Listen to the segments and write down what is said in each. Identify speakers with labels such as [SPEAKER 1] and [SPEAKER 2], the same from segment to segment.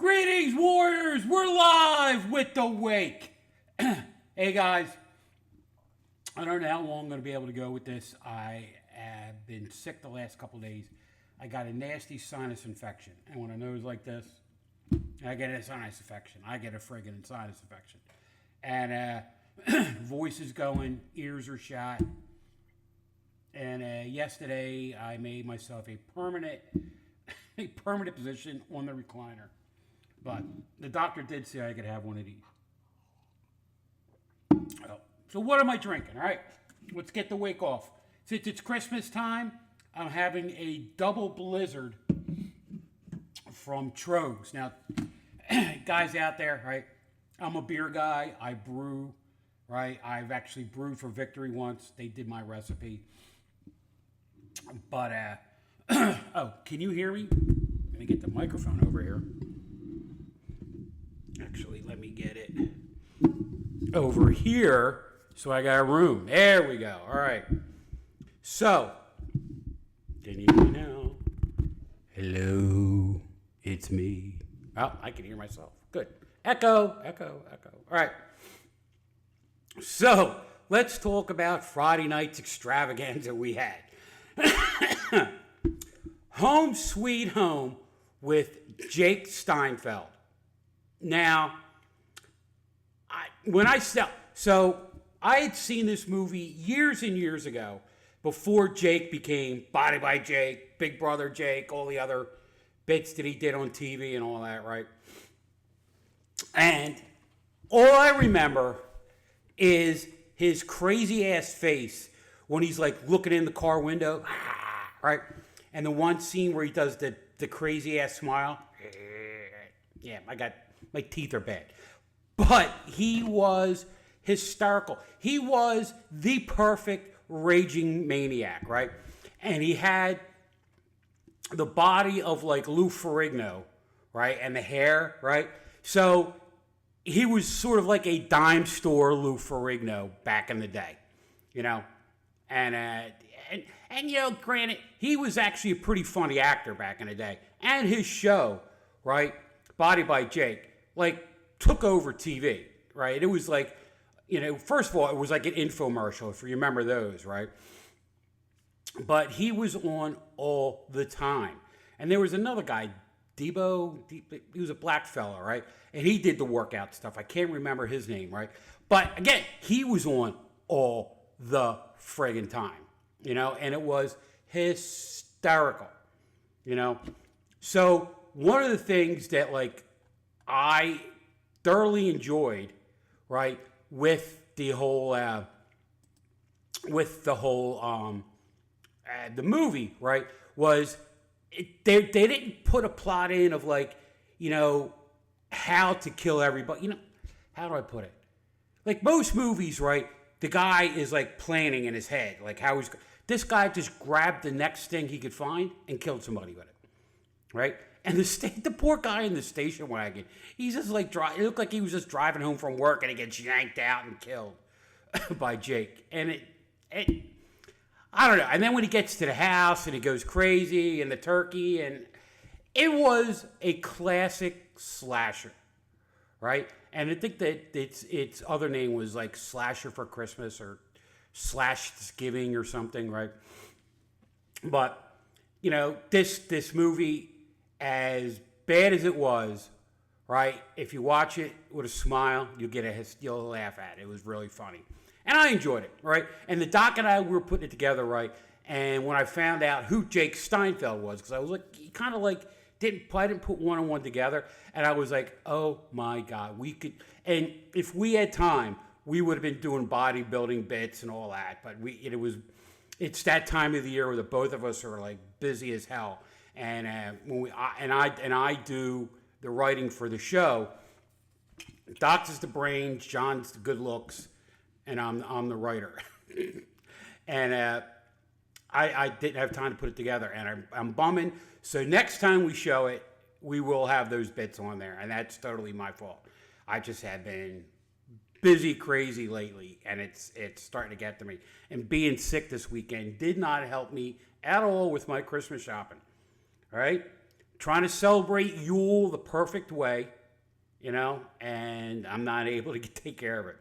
[SPEAKER 1] Greetings, warriors! We're live with DaWake. Hey, guys. I don't know how long I'm going to be able to go with this. I have been sick the last couple of days. I got a nasty sinus infection. And when a nose like this, I get a sinus infection. I get a friggin' sinus infection. And voice is going, ears are shot. And yesterday, I made myself a permanent position on the recliner. But the doctor did say I could have one of these. Oh. So what am I drinking? All right, let's get the wake off. Since it's Christmas time, I'm having a double blizzard from Trogs. Now, guys out there, right, I'm a beer guy. I brew, right? I've actually brewed for Victory once. They did my recipe. But, oh, can you hear me? Let me get the microphone over here. Actually, let me get it over here so I got a room. There we go. All right. So, can you hear me now? Hello, it's me. Oh, I can hear myself. Good. Echo. All right. So, let's talk about Friday night's extravaganza we had. Home Sweet Home with Jake Steinfeld. Now, I had seen this movie years and years ago before Jake became Body by Jake, Big Brother Jake, all the other bits that he did on TV and all that, right? And all I remember is his crazy ass face when he's like looking in the car window, right? And the one scene where he does the crazy ass smile. Yeah, my teeth are bad. But he was hysterical. He was the perfect raging maniac, right? And he had the body of like Lou Ferrigno, right? And the hair, right? So he was sort of like a dime store Lou Ferrigno back in the day, you know? And you know, granted, he was actually a pretty funny actor back in the day. And his show, right? Body by Jake, like, took over TV, right? It was like, you know, first of all, it was like an infomercial, if you remember those, right? But he was on all the time. And there was another guy, Debo, he was a black fella, right? And he did the workout stuff. I can't remember his name, right? But again, he was on all the friggin' time, you know? And it was hysterical, you know? So one of the things that, like, I thoroughly enjoyed, right, with the whole the movie, right, was they didn't put a plot in of, like, you know, how to kill everybody. You know, how do I put it? Like most movies, right, the guy is like planning in his head, like how he's. This guy just grabbed the next thing he could find and killed somebody with it, right? And the poor guy in the station wagon, he's just like, it looked like he was just driving home from work and he gets yanked out and killed by Jake. And it, I don't know. And then when he gets to the house and he goes crazy and the turkey, and it was a classic slasher, right? And I think that its other name was like Slasher for Christmas or Slashgiving or something, right? But, you know, this movie, as bad as it was, right? If you watch it with a smile, you'll laugh at it. It was really funny, and I enjoyed it, right? And the doc and I were putting it together, right? And when I found out who Jake Steinfeld was, because I was like, he kind of like I didn't put one on one together, and I was like, oh my god, we could. And if we had time, we would have been doing bodybuilding bits and all that. But it's that time of the year where the both of us are like busy as hell. And I do the writing for the show. Doc's is the brains, John's the good looks, and I'm the writer. And I didn't have time to put it together, and I'm bumming. So next time we show it, we will have those bits on there, and that's totally my fault. I just have been busy, crazy lately, and it's starting to get to me. And being sick this weekend did not help me at all with my Christmas shopping. All right? trying to celebrate Yule the perfect way, and I'm not able to take care of it.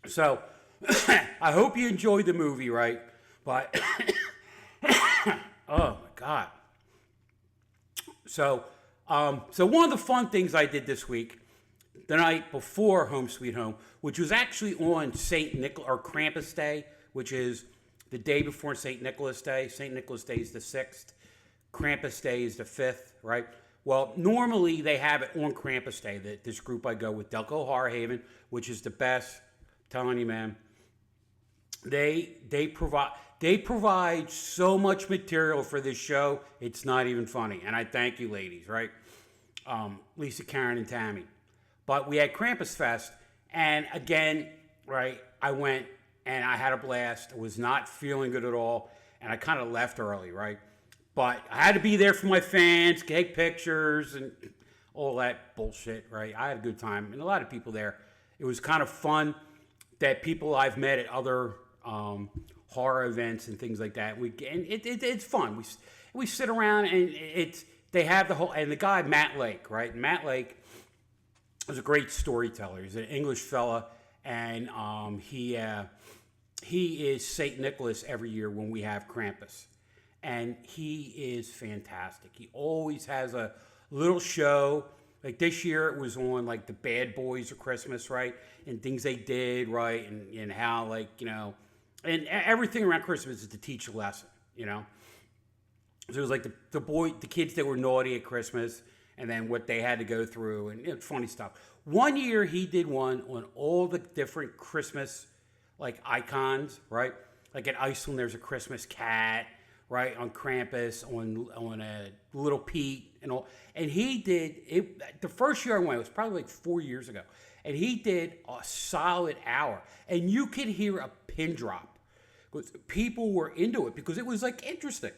[SPEAKER 1] So, I hope you enjoyed the movie, right? But, oh my God. So one of the fun things I did this week, the night before Home Sweet Home, which was actually on Krampus Day, which is the day before St. Nicholas Day. St. Nicholas Day is the 6th. Krampus Day is the 5th, right? Well, normally they have it on Krampus Day. This group I go with, Delco Horror Haven, which is the best. I'm telling you, man. They provide so much material for this show, it's not even funny. And I thank you, ladies, right? Lisa, Karen, and Tammy. But we had Krampus Fest, and again, right, I went and I had a blast. I was not feeling good at all, and I kind of left early, right? But I had to be there for my fans, take pictures, and all that bullshit, right? I had a good time, and a lot of people there. It was kind of fun that people I've met at other horror events and things like that. It's fun. We sit around, and they have the guy Matt Lake, right? Matt Lake is a great storyteller. He's an English fella, and he is St. Nicholas every year when we have Krampus. And he is fantastic. He always has a little show. Like this year, it was on like the Bad Boys of Christmas, right? And things they did, right? And how, and everything around Christmas is to teach a lesson, So it was like the kids that were naughty at Christmas, and then what they had to go through, and funny stuff. One year he did one on all the different Christmas icons, right? Like at Iceland, there's a Christmas cat, right? On Krampus, on a Little Pete, and all. And he did it. The first year I went, it was probably 4 years ago, and he did a solid hour, and you could hear a pin drop because people were into it because it was interesting.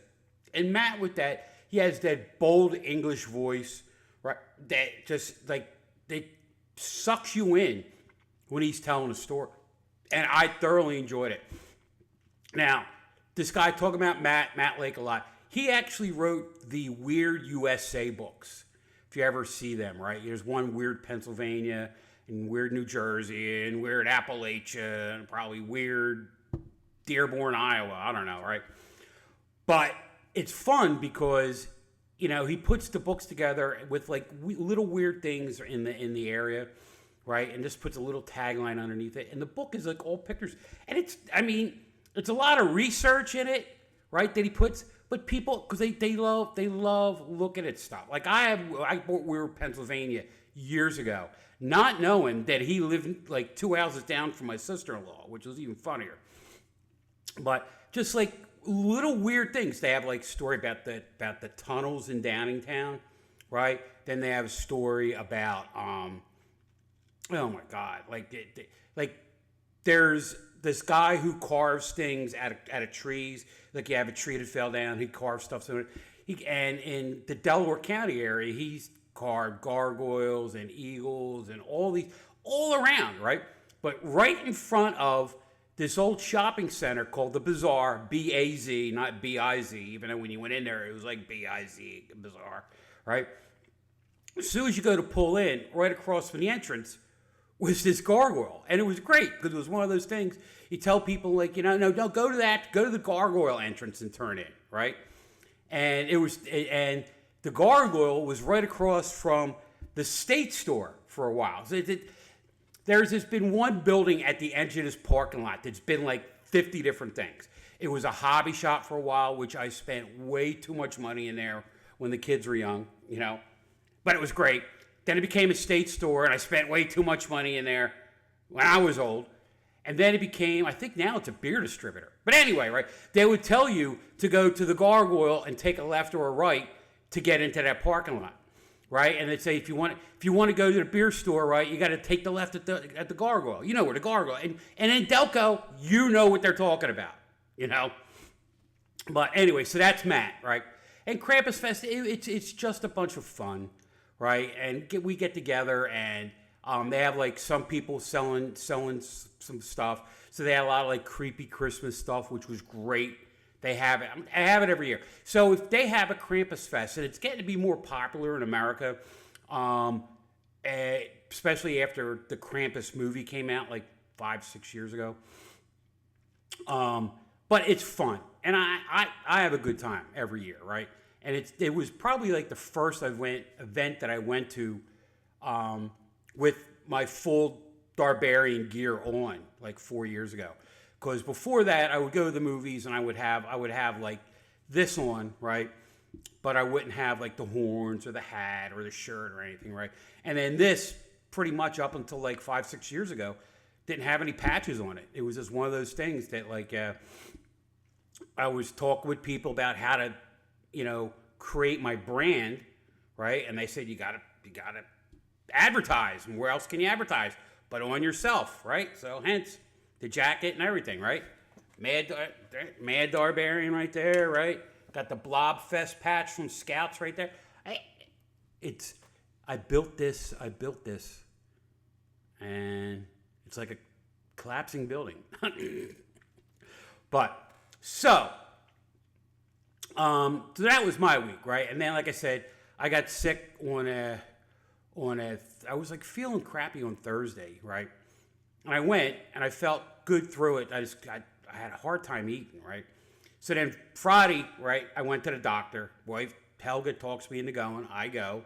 [SPEAKER 1] And Matt, with that, he has that bold English voice, right? That just that sucks you in when he's telling a story. And I thoroughly enjoyed it. Now, this guy, talking about Matt Lake a lot, he actually wrote the Weird USA books. If you ever see them, right? There's one Weird Pennsylvania, and Weird New Jersey, and Weird Appalachia, and probably Weird Dearborn, Iowa. I don't know, right? But it's fun because he puts the books together with little weird things in the area, right? And just puts a little tagline underneath it. And the book is all pictures. And it's a lot of research in it, right? That he puts, but people, because they love looking at stuff. I bought Weird Pennsylvania years ago, not knowing that he lived 2 houses down from my sister-in-law, which was even funnier. But just little weird things. They have story about the tunnels in Downingtown, right? Then they have a story about oh my God, there's this guy who carves things out of trees. You have a tree that fell down, he carves stuff. So and in the Delaware County area, he's carved gargoyles and eagles and all around, right? But right in front of this old shopping center called the Bazaar, B-A-Z, not B-I-Z, even though when you went in there, it was B-I-Z, Bazaar, right? As soon as you go to pull in, right across from the entrance was this gargoyle. And it was great, because it was one of those things, you tell people, no, go to the gargoyle entrance and turn in, right? And and the gargoyle was right across from the State Store for a while. So there's been one building at the edge of this parking lot that's been 50 different things. It was a hobby shop for a while, which I spent way too much money in there when the kids were young, But it was great. Then it became a State Store, and I spent way too much money in there when I was old. And then it became, I think now it's a beer distributor. But anyway, right, they would tell you to go to the gargoyle and take a left or a right to get into that parking lot. Right, and they'd say if you want to go to the beer store, right, you got to take the left at the gargoyle. You know where the gargoyle, and in Delco, you know what they're talking about, But anyway, so that's Matt, right? And Krampus Fest, it's just a bunch of fun, right? And we get together, and they have some people selling some stuff. So they had a lot of creepy Christmas stuff, which was great They have it. I have it every year. So if they have a Krampus Fest, and it's getting to be more popular in America, especially after the Krampus movie came out like 5-6 years ago. But it's fun, and I have a good time every year, right? And it was probably like the first event that I went to with my full Darbarian gear on, like 4 years ago. Because before that, I would go to the movies and I would have like this on, right? But I wouldn't have like the horns or the hat or the shirt or anything, right? And then this, pretty much up until like 5-6 years ago, didn't have any patches on it. It was just one of those things that like I was talking with people about how to, create my brand, right? And they said you gotta advertise, and where else can you advertise but on yourself, right? So hence the jacket and everything, right? Mad Darbarian right there, right? Got the Blob Fest patch from Scouts right there. I built this, and it's like a collapsing building. But so that was my week, right? And then, like I said, I got sick I was like feeling crappy on Thursday, right? And I went and I felt good through it. I had a hard time eating, right? So then Friday, right, I went to the doctor. Wife Helga talks me into going. I go,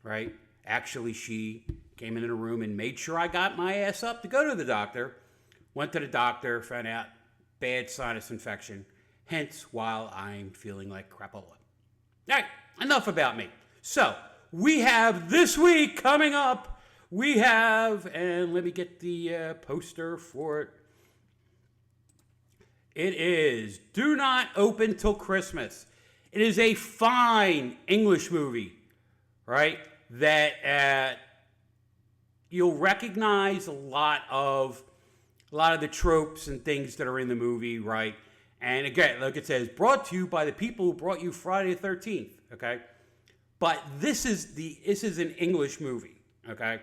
[SPEAKER 1] right? Actually, she came into the room and made sure I got my ass up to go to the doctor. Went to the doctor, found out bad sinus infection. Hence, while I'm feeling like crapola. All right, enough about me. So we have this week coming up. We have, and let me get the poster for it. It is Do Not Open Till Christmas. It is a fine English movie, right? That you'll recognize a lot of the tropes and things that are in the movie, right? And again, like it says, brought to you by the people who brought you Friday the 13th, okay? But this is an English movie, okay?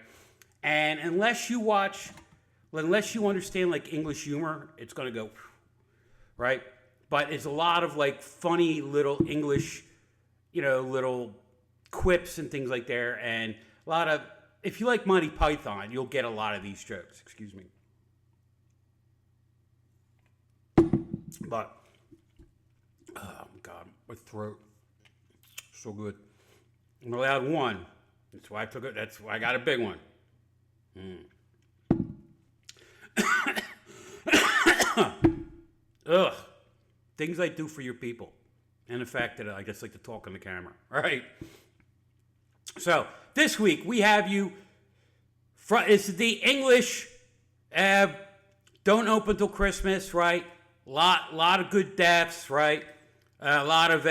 [SPEAKER 1] And unless you understand like English humor, it's gonna go, right? But it's a lot of like funny little English, little quips and things like there, and a lot of, if you like Monty Python, you'll get a lot of these jokes. Excuse me. But oh God, my throat, so good. I'm allowed one. That's why I took it. That's why I got a big one. Ugh. Things I do for your people. And the fact that I just like to talk on the camera. All right. So, this week we have you. It's the English Don't Open Till Christmas, right? Lot of good deaths, right? A lot of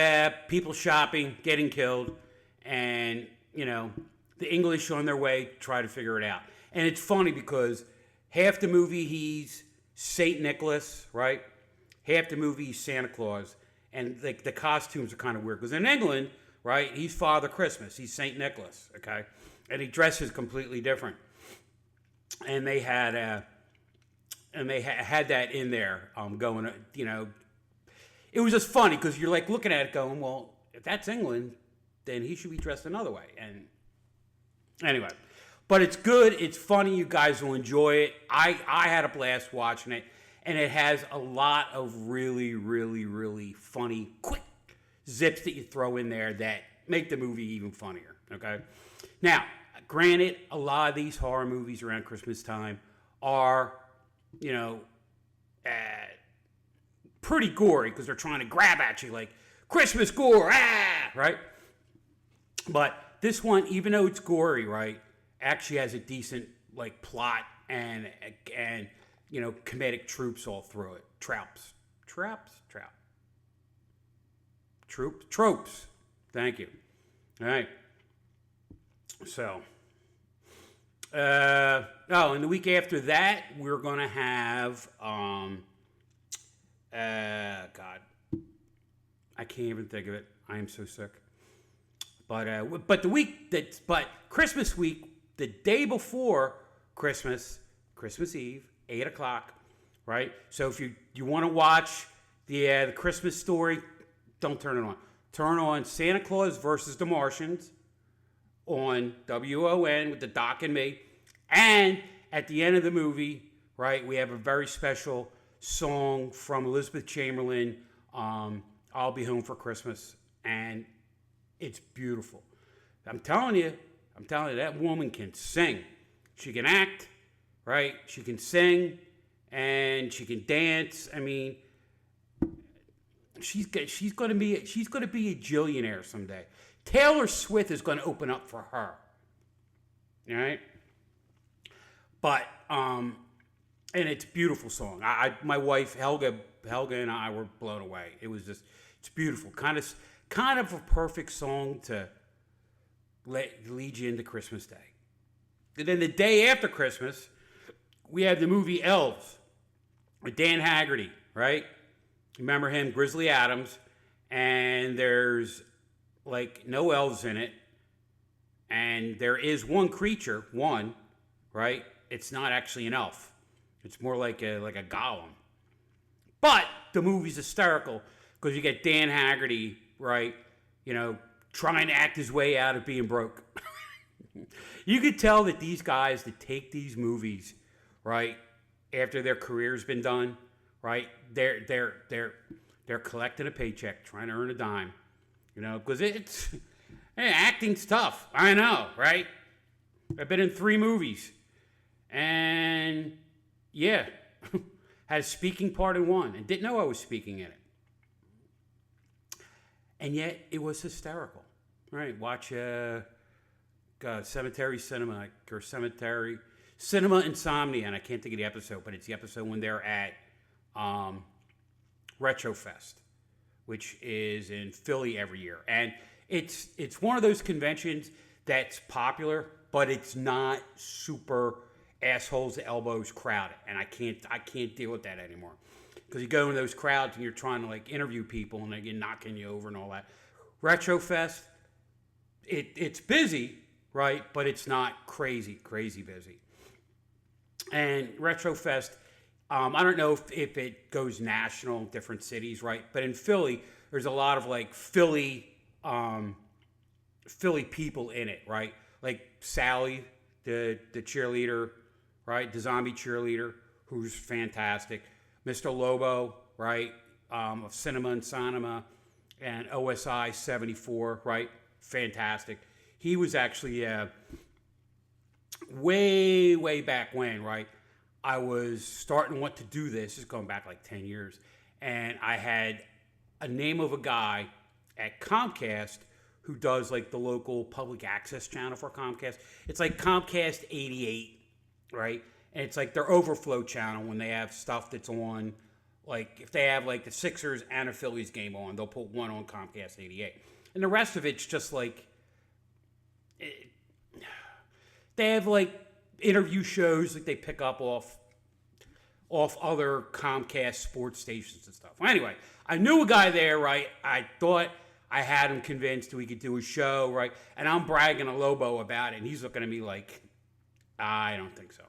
[SPEAKER 1] people shopping, getting killed. And, the English on their way to try to figure it out. And it's funny because half the movie he's St. Nicholas, right? Half the movie he's Santa Claus. And the costumes are kind of weird. Because in England, right, he's Father Christmas. He's St. Nicholas, okay? And he dresses completely different. And they had had that in there going, It was just funny because you're like looking at it going, well, if that's England, then he should be dressed another way. And anyway, but it's good. It's funny. You guys will enjoy it. I had a blast watching it. And it has a lot of really, really, really funny, quick zips that you throw in there that make the movie even funnier, okay? Now, granted, a lot of these horror movies around Christmas time are, pretty gory because they're trying to grab at you like, Christmas gore, right? But this one, even though it's gory, right, actually has a decent, like, plot and comedic troops all through it. Tropes. Thank you. All right. So, and the week after that, we're going to have, God, I can't even think of it. I am so sick. But Christmas week, the day before Christmas Eve, 8 o'clock, right? So if you want to watch The Christmas Story, don't turn it on. Turn on Santa Claus versus the Martians on WON with the Doc and me. And at the end of the movie, right, we have a very special song from Elizabeth Chamberlain, I'll Be Home for Christmas. And it's beautiful. I'm telling you, that woman can sing. She can act, right? She can sing, and she can dance. I mean, she's going to be a jillionaire someday. Taylor Swift is going to open up for her. All right? But and it's a beautiful song. My wife Helga and I were blown away. It's beautiful. Kind of a perfect song to lead you into Christmas Day. And then the day after Christmas, we have the movie Elves with Dan Haggerty, right? Remember him, Grizzly Adams, and there's like no elves in it, and there is one creature, right? It's not actually an elf. It's more like a golem. But the movie's hysterical because you get Dan Haggerty, right? You know, trying to act his way out of being broke. You could tell that these guys that take these movies, right, after their career's been done, right, they're collecting a paycheck, trying to earn a dime, you know, because acting's tough. I know, right? I've been in 3 movies, and yeah, had a speaking part in 1, and didn't know I was speaking in it, and yet it was hysterical. Right? Watch Cemetery Cinema or Cemetery Cinema Insomnia, and I can't think of the episode, but it's the episode when they're at Retrofest, which is in Philly every year, and it's one of those conventions that's popular, but it's not super assholes to elbows crowded, and I can't deal with that anymore, because you go in those crowds and you're trying to like interview people and they get knocking you over and all that. Retrofest, it's busy, right? But it's not crazy busy. And Retrofest, I don't know if it goes national in different cities, right? But in Philly, there's a lot of like Philly people in it, right? Like Sally, the cheerleader, right? The zombie cheerleader, who's fantastic. Mr. Lobo, right? Of Cinema and Sonoma and OSI 74, right? Fantastic. He was actually way back when, right? I was starting to want to do this. This is going back like 10 years. And I had a name of a guy at Comcast who does like the local public access channel for Comcast. It's like Comcast 88, right? And it's like their overflow channel when they have stuff that's on, like if they have like the Sixers and a Phillies game on, they'll put one on Comcast 88. And the rest of it's just like, they have like interview shows that they pick up off other Comcast sports stations and stuff. Well, anyway, I knew a guy there, right? I thought I had him convinced we could do a show, right? And I'm bragging to Lobo about it, and he's looking at me like, I don't think so.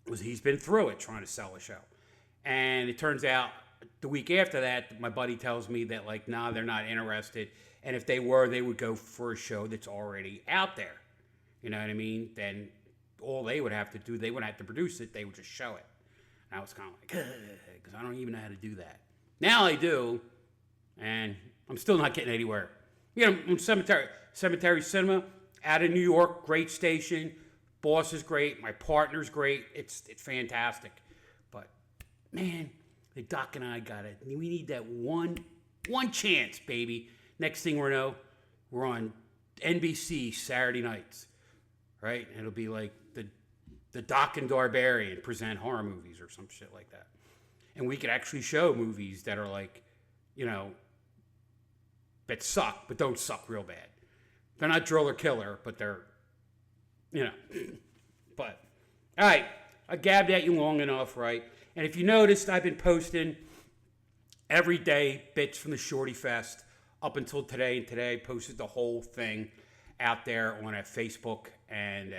[SPEAKER 1] Because he's been through it trying to sell a show. And it turns out the week after that, my buddy tells me that, like, nah, they're not interested. And if they were, they would go for a show that's already out there. You know what I mean? Then all they would have to do, they wouldn't have to produce it. They would just show it. And I was kind of like, because I don't even know how to do that. Now I do, and I'm still not getting anywhere. You know, I'm Cemetery Cinema, out of New York, great station. Boss is great. My partner's great. It's fantastic. But, man, the Doc and I got it. We need that one chance, baby. Next thing we know, we're on NBC Saturday nights, right? And it'll be like the Doc and Darbarian present horror movies or some shit like that. And we could actually show movies that are like, you know, that suck, but don't suck real bad. They're not drill or killer, but they're, you know. But, all right, I gabbed at you long enough, right? And if you noticed, I've been posting every day bits from the Shorty Fest up until today. And today I posted the whole thing out there on Facebook and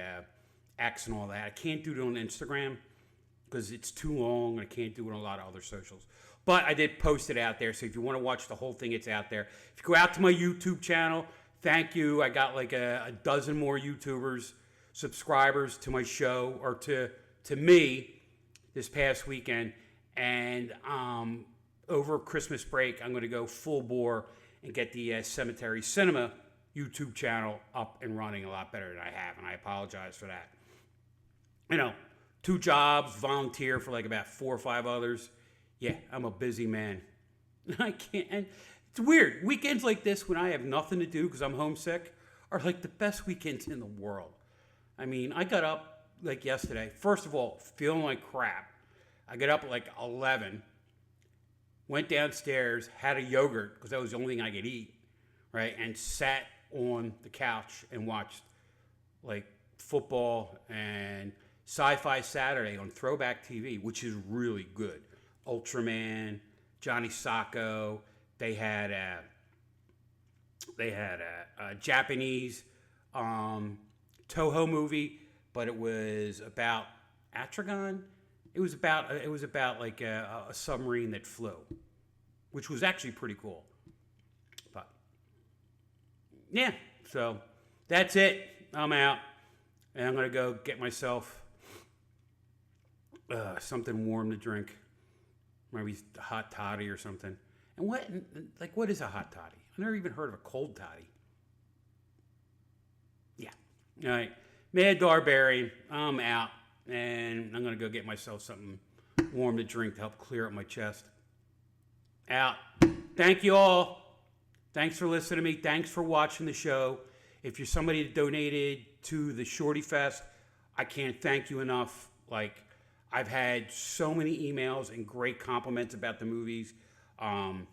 [SPEAKER 1] X and all that. I can't do it on Instagram because it's too long, and I can't do it on a lot of other socials. But I did post it out there, so if you want to watch the whole thing, it's out there. If you go out to my YouTube channel, thank you. I got like a dozen more YouTubers, subscribers to my show, or to me this past weekend. And over Christmas break, I'm going to go full bore and get the Cemetery Cinema YouTube channel up and running a lot better than I have, and I apologize for that. 2 jobs, volunteer for like about 4 or 5 others. Yeah, I'm a busy man. I can't. And it's weird. Weekends like this, when I have nothing to do because I'm homesick, are like the best weekends in the world. I mean, I got up like yesterday. First of all, feeling like crap. I got up at like 11, went downstairs, had a yogurt because that was the only thing I could eat, right? And sat on the couch and watched like football and Sci-Fi Saturday on Throwback TV, which is really good. Ultraman, Johnny Sacco. They had a Japanese Toho movie, but it was about Atragon. It was about like a submarine that flew, which was actually pretty cool. But yeah, so that's it. I'm out, and I'm gonna go get myself something warm to drink. Maybe a hot toddy or something. And what is a hot toddy? I've never even heard of a cold toddy. Yeah. All right. Mad Darbarian, I'm out. And I'm going to go get myself something warm to drink to help clear up my chest. Out. Thank you all. Thanks for listening to me. Thanks for watching the show. If you're somebody that donated to the Shorty Fest, I can't thank you enough. Like, I've had so many emails and great compliments about the movies. And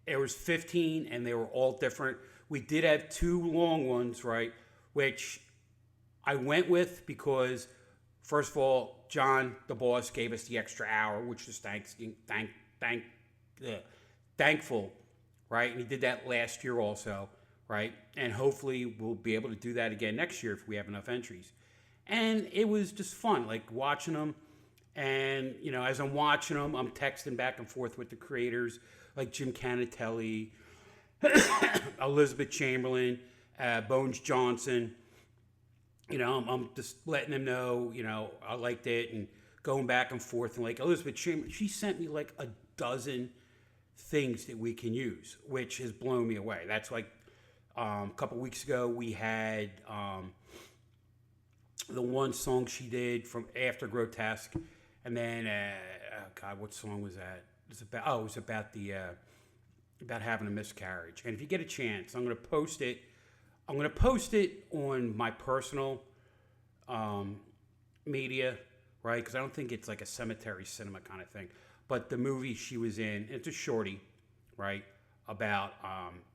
[SPEAKER 1] there was 15, and they were all different. We did have 2 long ones, right, which I went with because, first of all, John, the boss, gave us the extra hour, which was thankful, right? And he did that last year also, right? And hopefully we'll be able to do that again next year if we have enough entries. And it was just fun, like watching them. And, as I'm watching them, I'm texting back and forth with the creators, like Jim Canatelli, Elizabeth Chamberlain, Bones Johnson. I'm just letting them know, I liked it, and going back and forth. And like Elizabeth Chamberlain, she sent me like a dozen things that we can use, which has blown me away. That's like a couple weeks ago, we had the one song she did from After Grotesque, and then what song was that? It was about having a miscarriage. And if you get a chance, I'm going to post it. I'm going to post it on my personal media, right? Because I don't think it's like a Cemetery Cinema kind of thing. But the movie she was in, it's a shorty, right, about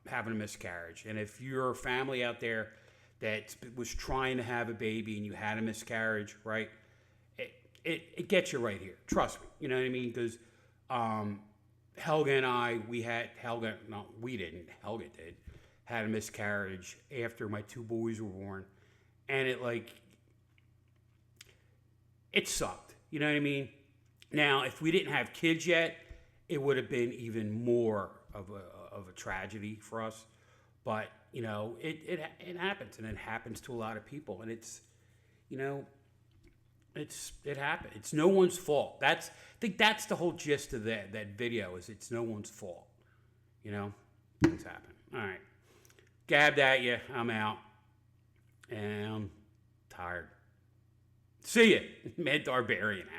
[SPEAKER 1] having a miscarriage. And if you're a family out there that was trying to have a baby and you had a miscarriage, right, it gets you right here. Trust me. You know what I mean? Because Helga and I, Helga did, had a miscarriage after my 2 boys were born. And it sucked. You know what I mean? Now, if we didn't have kids yet, it would have been even more of a tragedy for us. But, it happens, and it happens to a lot of people. And it's, it happened. It's no one's fault. I think that's the whole gist of that video, is it's no one's fault. Things happen. All right. Gabbed at you. I'm out. And I'm tired. See ya. Mad Darbarian out.